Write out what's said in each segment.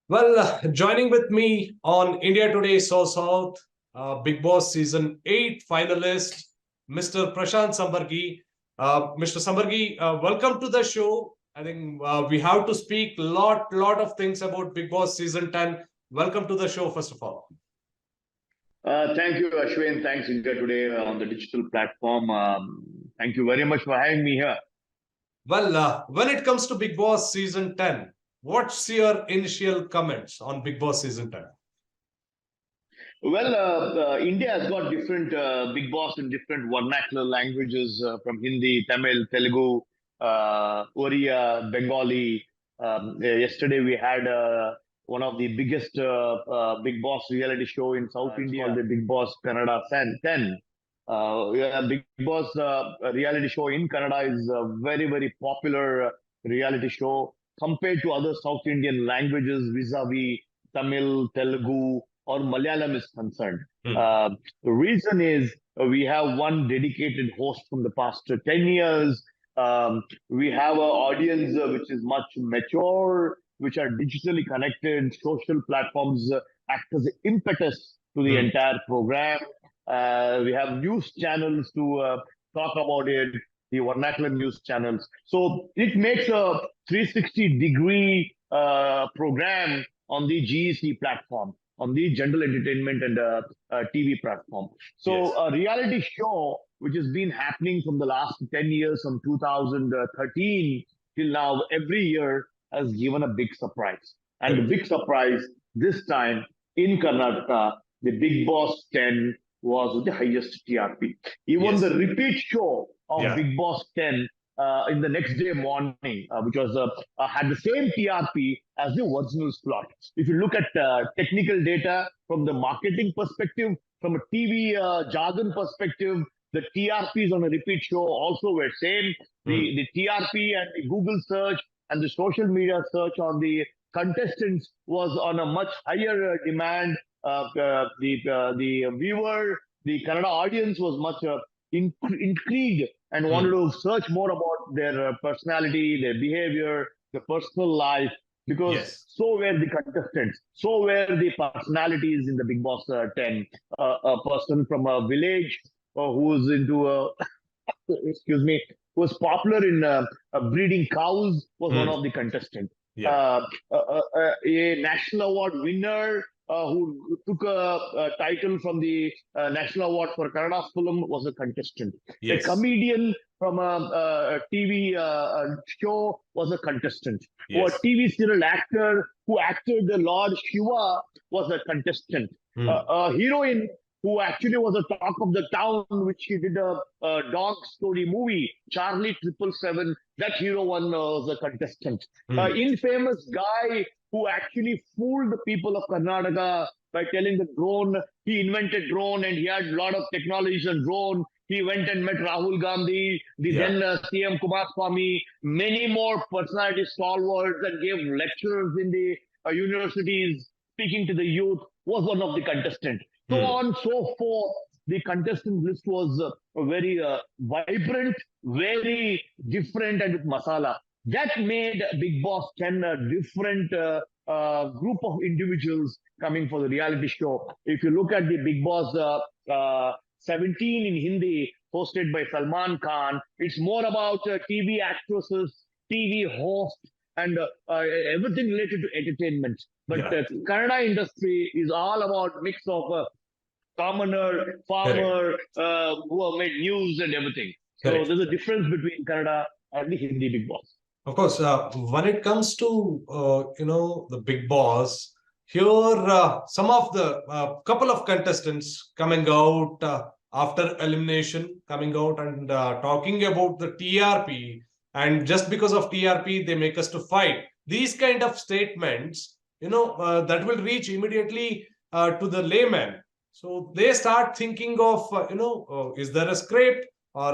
Joining with me on India Today SoSouth, Bigg Boss Season 8 finalist, Mr. Prashant Sambaragi. Mr. Sambaragi, welcome to the show. I think we have to speak lot of things about Bigg Boss Season 10. Welcome to the show, first of all. Thank you, Ashwin. Thanks, India Today on the digital platform. Thank you very much for having me here. When it comes to Bigg Boss Season 10, what's your initial comments on Bigg Boss Season 10? India has got different Bigg Boss in different vernacular languages from Hindi, Tamil, Telugu, Oriya, Bengali. Yesterday we had one of the biggest Bigg Boss reality show in South India, the Bigg Boss Kannada 10. Bigg Boss reality show in Kannada is a very popular reality show compared to other South Indian languages vis-a-vis Tamil, Telugu, or Malayalam is concerned. The reason is we have one dedicated host from the past 10 years. We have an audience which is much mature, which are digitally connected. Social platforms act as impetus to the entire program. We have news channels to talk about it, the vernacular news channels. So it makes a 360-degree program on the GEC platform, on the general entertainment and TV platform. So a reality show which has been happening from the last 10 years, from 2013 till now, every year has given a big surprise. And the big surprise this time in Karnataka, the Bigg Boss 10 was the highest TRP. Even the repeat show of Bigg Boss 10 in the next day morning, which was had the same TRP as the original slot. If you look at technical data from the marketing perspective, from a TV jargon perspective, the TRPs on a repeat show also were same. The TRP and the Google search and the social media search on the contestants was on a much higher demand. The viewer, the Kannada audience was much intrigued and wanted to search more about their personality, their behavior, their personal life, because so were the contestants, so were the personalities in the Bigg Boss 10. A person from a village who's into excuse me, who was popular in breeding cows was one of the contestants. A national award winner who took a title from the National Award for Kannada film was a contestant. A comedian from a TV show was a contestant. Or a TV serial actor who acted the Lord Shiva was a contestant. A heroine who actually was a talk of the town, which she did a dog story movie, Charlie 777, that hero one was a contestant. Infamous guy who actually fooled the people of Karnataka by telling the drone, he invented drone and he had a lot of technologies on drone. He went and met Rahul Gandhi, the then CM Kumaraswamy, many more personality stalwarts and gave lectures in the universities, speaking to the youth, was one of the contestants. So on, so forth. The contestant list was very vibrant, very different, and with masala. That made Bigg Boss 10 a different group of individuals coming for the reality show. If you look at the Bigg Boss 17 in Hindi, hosted by Salman Khan, it's more about TV actresses, TV hosts, and everything related to entertainment. But Kannada industry is all about mix of commoner, farmer, who have made news and everything. So there's a difference between Kannada and the Hindi Bigg Boss. Of course, when it comes to the Bigg Boss, here some of the couple of contestants coming out after elimination, coming out and talking about the TRP, and just because of TRP they make us to fight. These kind of statements, that will reach immediately to the layman. So they start thinking of, is there a script, or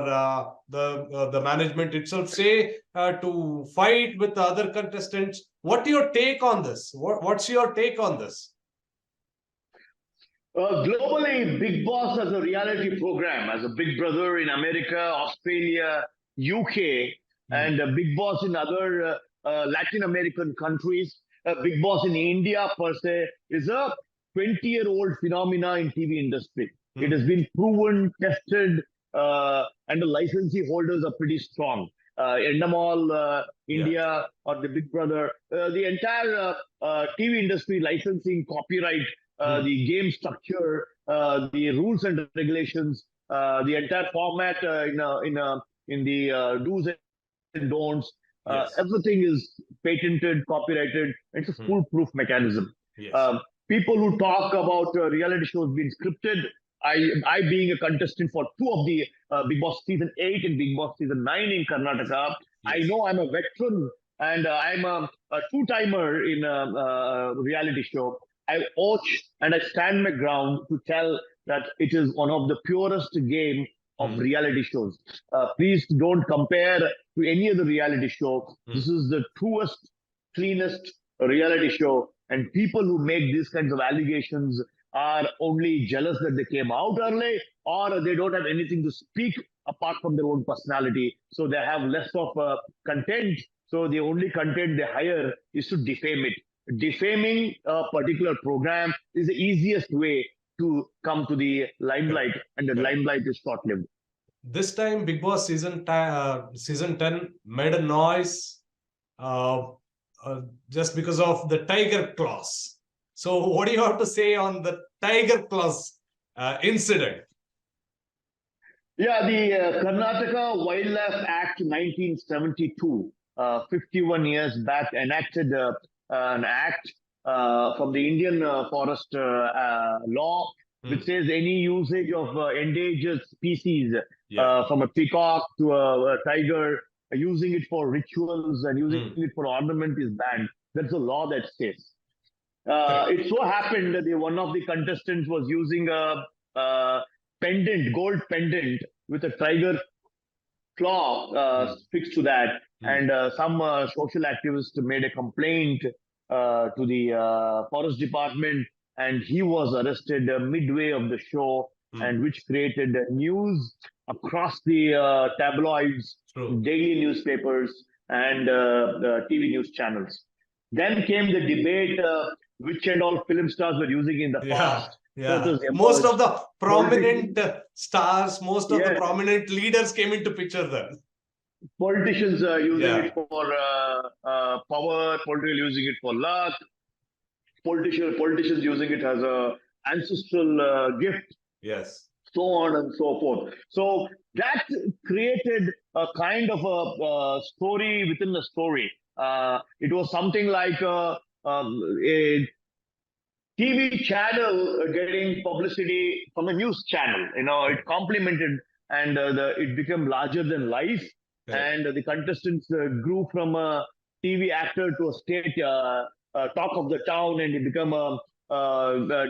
the management itself say to fight with the other contestants? What's your take on this? What's your take on this? Globally, Bigg Boss as a reality program, as a Big Brother in America, Australia, UK, and Bigg Boss in other Latin American countries, Bigg Boss in India per se is a 20-year-old phenomena in TV industry. It has been proven, tested, and the licensee holders are pretty strong. Endemol, India, or the Big Brother, the entire TV industry licensing, copyright, the game structure, the rules and regulations, the entire format in the do's and don'ts. Yes. Everything is patented, copyrighted. It's a foolproof mechanism. Yes. People who talk about reality shows being scripted, I being a contestant for two of the Bigg Boss season 8 and Bigg Boss season 9 in Karnataka, I Yes. know I'm a veteran and I'm a two-timer in a reality show. I watch and I stand my ground to tell that it is one of the purest game of reality shows. Please don't compare to any other reality show. This is the truest, cleanest reality show. And people who make these kinds of allegations are only jealous that they came out early, or they don't have anything to speak apart from their own personality. So they have less of content. So the only content they hire is to defame it. Defaming a particular program is the easiest way to come to the limelight, and the limelight is short-lived. This time, Bigg Boss season 10 made a noise just because of the tiger claws. So, what do you have to say on the tiger claws incident? Yeah, the Karnataka Wildlife Act 1972, 51 years back, enacted an act from the Indian forest law, which says any usage of endangered species, from a peacock to a tiger, using it for rituals and using it for ornament is banned. That's the law that says. It so happened that one of the contestants was using a pendant, gold pendant with a tiger claw fixed to that, and some social activist made a complaint to the forest department, and he was arrested midway of the show, and which created news across the tabloids, daily newspapers, and the TV news channels. Then came the debate which and all film stars were using in the past. Yeah. Most of the prominent stars, most of the prominent leaders came into picture then. Politicians using it for power, politicians using it for luck, politicians using it as a ancestral gift. Yes. So on and so forth. So that created a kind of a story within the story. It was something like a TV channel getting publicity from a news channel. You know, it complemented, and it became larger than life. And the contestants grew from a TV actor to a state talk of the town, and it became a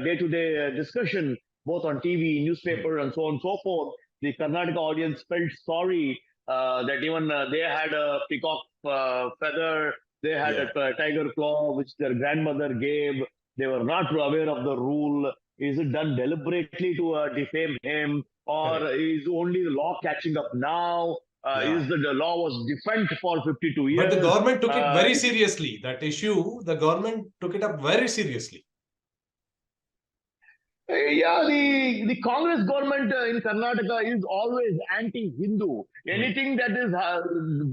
day-to-day discussion, both on TV, newspaper, and so on and so forth. The Karnataka audience felt sorry that even they had a peacock feather, they had a tiger claw, which their grandmother gave. They were not aware of the rule. Is it done deliberately to defame him, or is only the law catching up now? Is the law was defunct for 52 years? But the government took it very seriously. That issue, the government took it up very seriously. Yeah, the Congress government in Karnataka is always anti-Hindu. Anything that is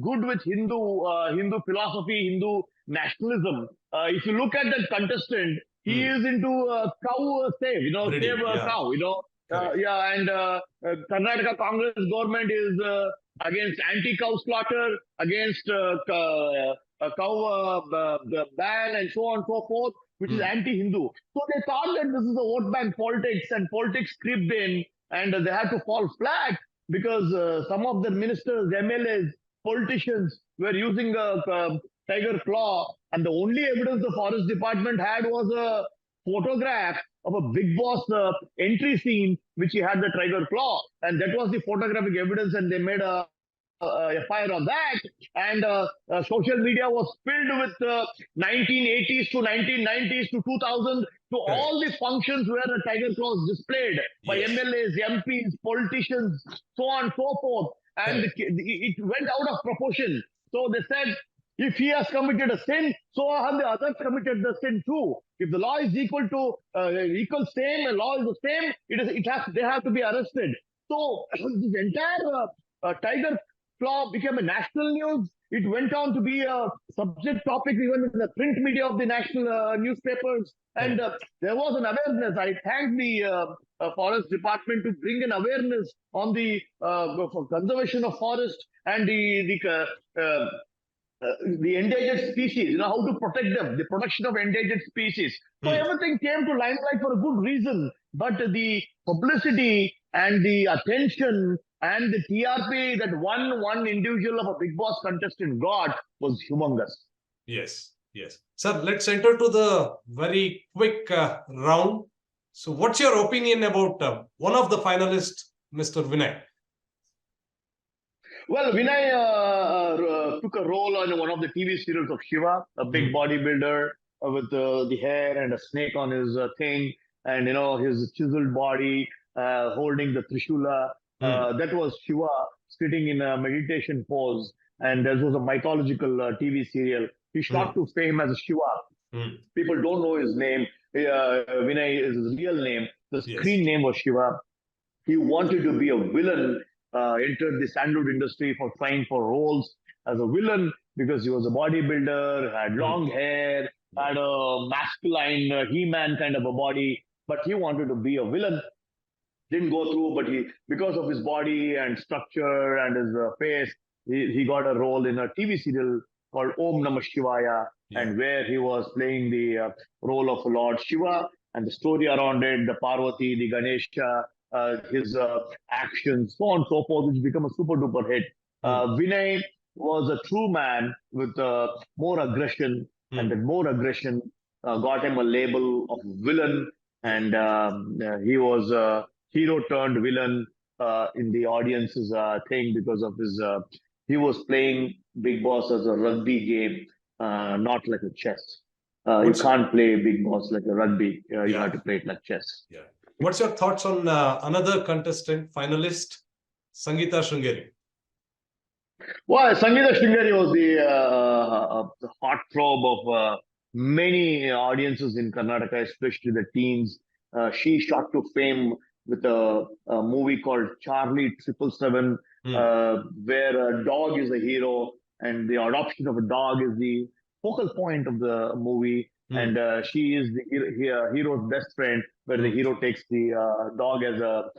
good with Hindu philosophy, Hindu nationalism. If you look at that contestant, he is into cow save, save a cow, and Karnataka Congress government is against anti-cow slaughter, against cow ban, and so on and so forth, which is anti-Hindu. So they thought that this is a vote bank politics, and politics creeped in, and they had to fall flat because some of the ministers, MLAs, politicians were using a tiger claw, and the only evidence the forest department had was a photograph of a Bigg Boss entry scene, which he had the tiger claw, and that was the photographic evidence, and they made a FIR on that, and social media was filled with 1980s to 1990s to 2000 to all the functions where the tiger claw was displayed by MLAs, MPs, politicians, so on and so forth, and it went out of proportion. So they said If he has committed a sin, so have the others committed the sin too. If the law is equal to same, the law is the same. They have to be arrested. So this entire tiger claw became a national news. It went on to be a subject topic even in the print media of the national newspapers. And there was an awareness. I thank the forest department to bring an awareness on the for conservation of forest and the endangered species, how to protect them, the protection of endangered species. So everything came to limelight for a good reason. But the publicity and the attention and the TRP that one individual of a Bigg Boss contestant got was humongous. Yes, yes. Sir, let's enter to the very quick round. So what's your opinion about one of the finalists, Mr. Vinay? Well, Vinay took a role on one of the TV serials of Shiva, a big bodybuilder with the hair and a snake on his thing, and his chiseled body holding the Trishula. That was Shiva sitting in a meditation pose, and this was a mythological TV serial. He shot to fame as a Shiva. People don't know his name. Vinay is his real name. The screen name was Shiva. He wanted to be a villain. Entered the sandalwood industry for trying for roles as a villain because he was a bodybuilder, had long hair, had a masculine He-Man kind of a body, but he wanted to be a villain. Didn't go through, but because of his body and structure and his face, he got a role in a TV serial called Om Namah Shivaya, and where he was playing the role of Lord Shiva, and the story around it, the Parvati, the Ganesha, his actions, so on and so forth, which became a super duper hit. Vinay was a true man with more aggression, and that more aggression got him a label of villain, and he was a hero turned villain in the audience's thing because of his. He was playing Bigg Boss as a rugby game, not like a chess. You can't play Bigg Boss like a rugby. You have to play it like chess. Yeah. What's your thoughts on another contestant, finalist, Sangeeta Sringeri? Well, Sangeeta Sringeri was the heartthrob of many audiences in Karnataka, especially the teens. She shot to fame with a movie called Charlie 777, where a dog is the hero and the adoption of a dog is the focal point of the movie. And she is the hero's best friend, where the hero takes the dog as a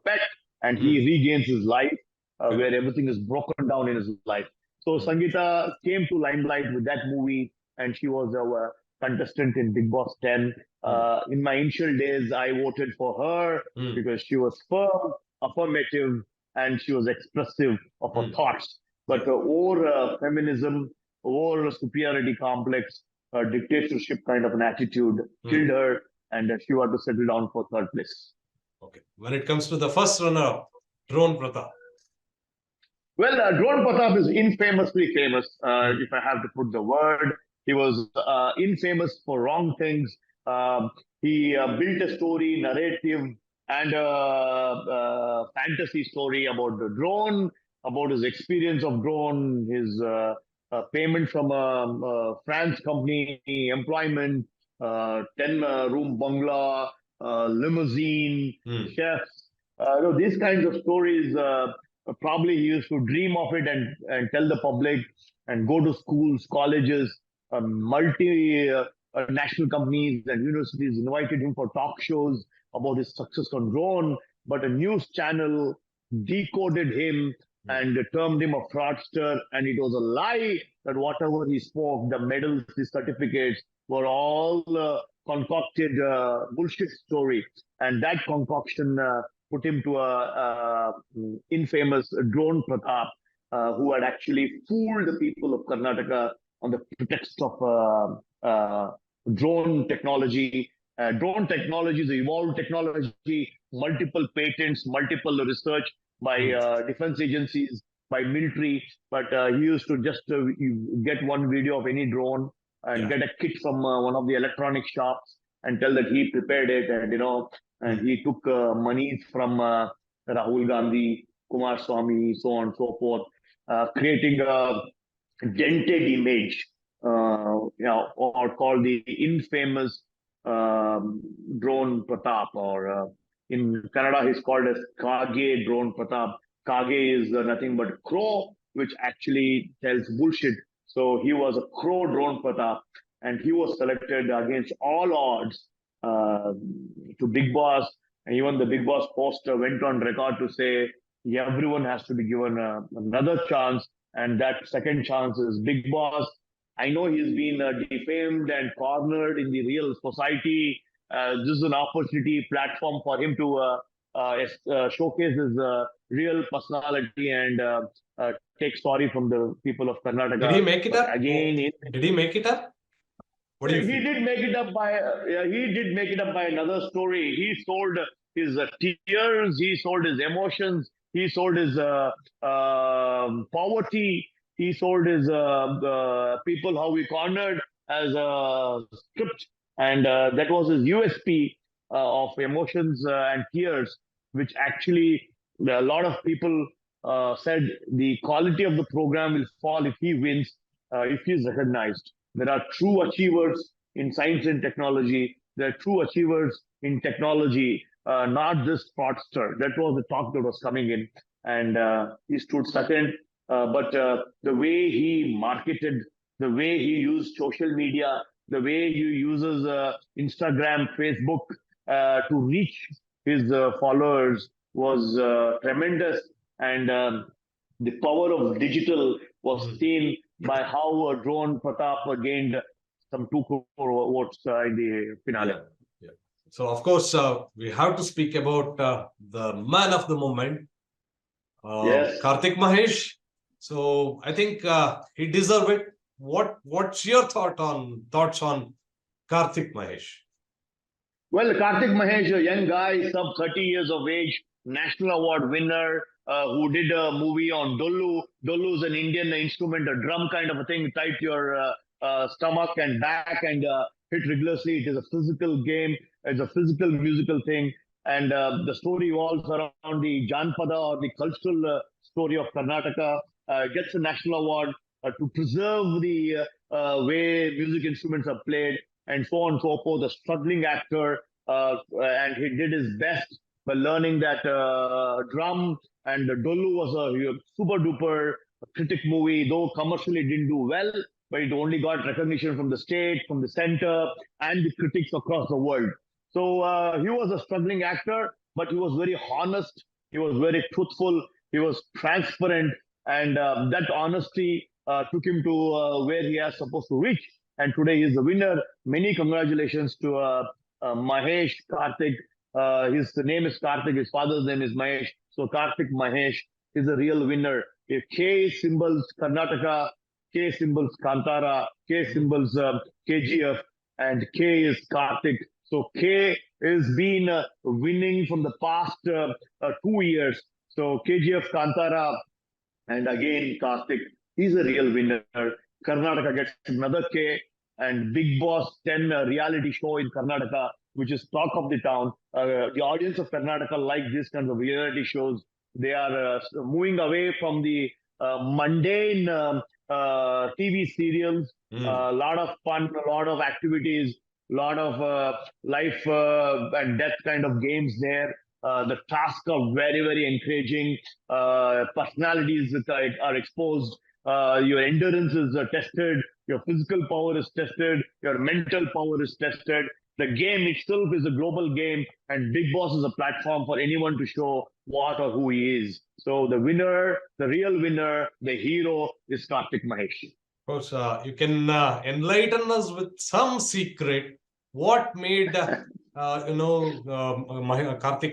pet and he regains his life, where everything is broken down in his life. So Sangeeta came to limelight with that movie, and she was a contestant in Bigg Boss 10. In my initial days, I voted for her because she was firm, affirmative, and she was expressive of her thoughts. But over feminism, over superiority complex, dictatorship kind of an attitude killed her, and she had to settle down for third place. Okay. When it comes to the first runner-up, Drone Pratap. Well, Drone Pratap is infamously famous, if I have to put the word. He was infamous for wrong things. He built a story, narrative, and a fantasy story about the drone, about his experience of drone, his payment from a France company, employment, 10-room bungalow, limousine, chefs. These kinds of stories, probably he used to dream of it and tell the public and go to schools, colleges, national companies and universities invited him for talk shows about his success on drone, but a news channel decoded him and termed him a fraudster, and it was a lie that whatever he spoke, the medals, the certificates, were all concocted bullshit story. And that concoction put him to a infamous Drone Pratap, who had actually fooled the people of Karnataka on the pretext of drone technology. Drone technology is an evolved technology, multiple patents, multiple research by defense agencies, by military. But he used to just get one video of any drone and get a kit from one of the electronic shops and tell that he prepared it, and he took money from Rahul Gandhi, Kumar Swamy, so on and so forth, creating a dented image, or called the infamous drone Pratap, or in Kannada he's called as Kage drone Pratap. Kage is nothing but crow, which actually tells bullshit. So he was a crow drone Pratap, and he was selected against all odds uh, to Bigg Boss. And even the Bigg Boss poster went on record to say, yeah, everyone has to be given another chance, and that second chance is Bigg Boss. I know he's been defamed and cornered in the real society. This is an opportunity platform for him to showcase his real personality and take sorry from the people of Did he Karnataka. make it But up? again, Did he make it up? What do you he feel? did make it up by he did make it up by another story. He sold his tears, he sold his emotions, he sold his poverty, he sold his people how he cornered as a script, and that was his USP of emotions and tears, which actually a lot of people said the quality of the program will fall if he wins, if he is recognized. There are true achievers in science and technology. There are true achievers in technology, not this fraudster. That was the talk that was coming in. And he stood second. But the way he marketed, the way he used social media, the way he uses Instagram, Facebook to reach his followers was tremendous. And the power of digital was seen by how drone Pratap gained some 2 crore votes in the finale. Yeah, yeah. So of course, we have to speak about the man of the moment, Yes. Karthik Mahesh. So I think he deserves it. What's your thoughts on Karthik Mahesh? Well, Karthik Mahesh, a young guy, sub 30 years of age, national award winner, who did a movie on Dollu. Dollu is an Indian instrument, a drum kind of a thing tied to your stomach and back and hit rigorously. It is a physical game, it's a physical musical thing. And the story revolves around the Janpada, or the cultural story of Karnataka. Gets a national award to preserve the way music instruments are played, and so on and so forth. A struggling actor, and he did his best by learning that drum. And Dollu was a super duper critic movie, though commercially it didn't do well, but it only got recognition from the state, from the center, and the critics across the world. So he was a struggling actor, but he was very honest. He was very truthful. He was transparent, and that honesty took him to where he is supposed to reach. And today he's the winner. Many congratulations to Mahesh Karthik. His name is Karthik. His father's name is Mahesh. So Karthik Mahesh is a real winner. If K symbols Karnataka, K symbols Kantara, K symbols KGF, and K is Karthik. So K is been winning from the past 2 years. So KGF, Kantara, and again Karthik. He's a real winner. Karnataka gets another K, and Bigg Boss 10 reality show in Karnataka, which is talk of the town. The audience of Karnataka like these kinds of reality shows. They are moving away from the mundane TV serials. A lot of fun, a lot of activities, a lot of life and death kind of games there. The tasks are very, very encouraging. Personalities are exposed. Your endurance is tested, your physical power is tested, your mental power is tested. The game itself is a global game, and Bigg Boss is a platform for anyone to show what or who he is. So the winner, the real winner, the hero is Karthik Mahesh. Of course, you can enlighten us with some secret. What made Karthik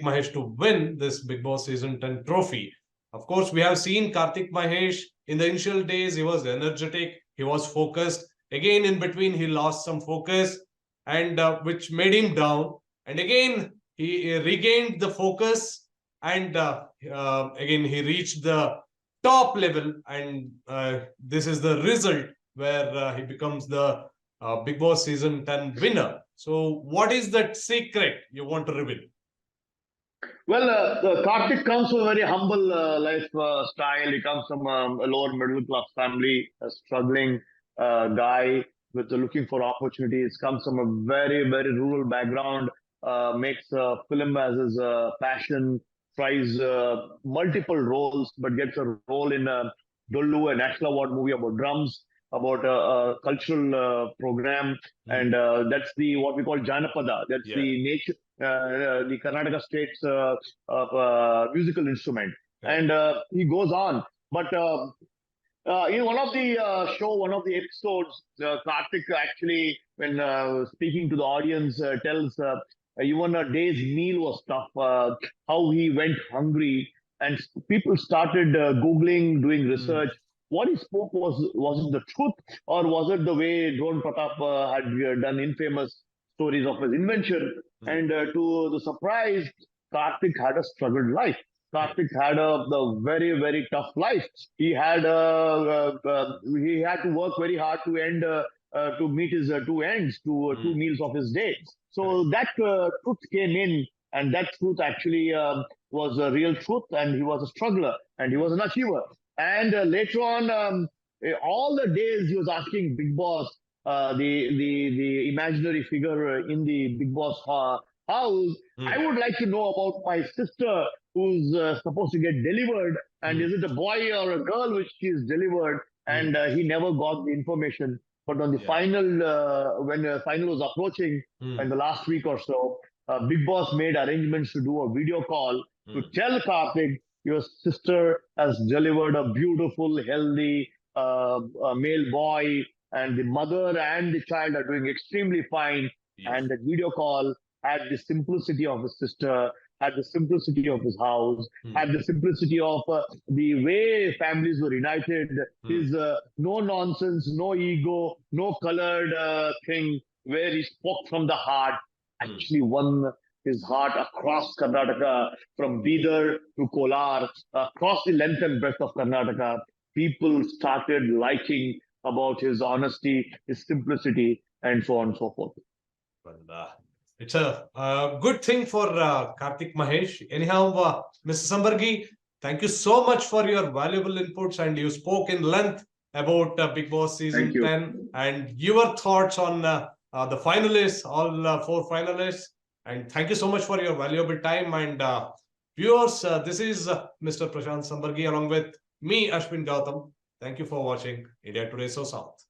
Mahesh to win this Bigg Boss Season 10 trophy? Of course, we have seen Karthik Mahesh in the initial days. He was energetic, he was focused. Again, in between, he lost some focus, and which made him down. And again, he regained the focus, and again, he reached the top level, and this is the result where he becomes the Bigg Boss Season 10 winner. So what is that secret you want to reveal? Well, Karthik comes from a very humble lifestyle. He comes from a lower middle class family, a struggling guy with looking for opportunities. Comes from a very, very rural background. Makes film as his passion. Tries multiple roles, but gets a role in Dollu, a national award movie about drums, about a cultural program, and that's the what we call Janapada. That's Yeah. the nature, the Karnataka state's musical instrument. Yeah. And he goes on. But in one of the episodes, Karthik actually, when speaking to the audience, tells even a day's meal was tough. How he went hungry, and people started googling, doing research. What he spoke was it the truth, or was it the way Drone Pratap had done infamous stories of his invention? And to the surprise, Karthik had a struggled life. Karthik had the very very tough life. He had to work very hard to end to meet his two ends, two meals of his day. So that truth came in, and that truth actually was a real truth, and he was a struggler, and he was an achiever. And later on, all the days he was asking Bigg Boss, the imaginary figure in the Bigg Boss house, I would like to know about my sister who's supposed to get delivered, and is it a boy or a girl which is delivered? And he never got the information. But on the final, when the final was approaching, in the last week or so, Bigg Boss made arrangements to do a video call to tell Karthik, your sister has delivered a beautiful, healthy male boy, and the mother and the child are doing extremely fine. And the video call had the simplicity of his sister, had the simplicity of his house, had the simplicity of the way families were united. His no nonsense, no ego, no colored thing, where he spoke from the heart, actually won his heart across Karnataka, from Bidar to Kolar, across the length and breadth of Karnataka. People started liking about his honesty, his simplicity, and so on and so forth. Well, it's a good thing for Karthik Mahesh. Anyhow, Mr. Sambaragi, thank you so much for your valuable inputs, and you spoke in length about Bigg Boss season 10 and your thoughts on the finalists, all 4 finalists. And thank you so much for your valuable time. And viewers, this is Mr. Prashant Sambaragi along with me, Ashwin Gautam. Thank you for watching India Today SoSouth.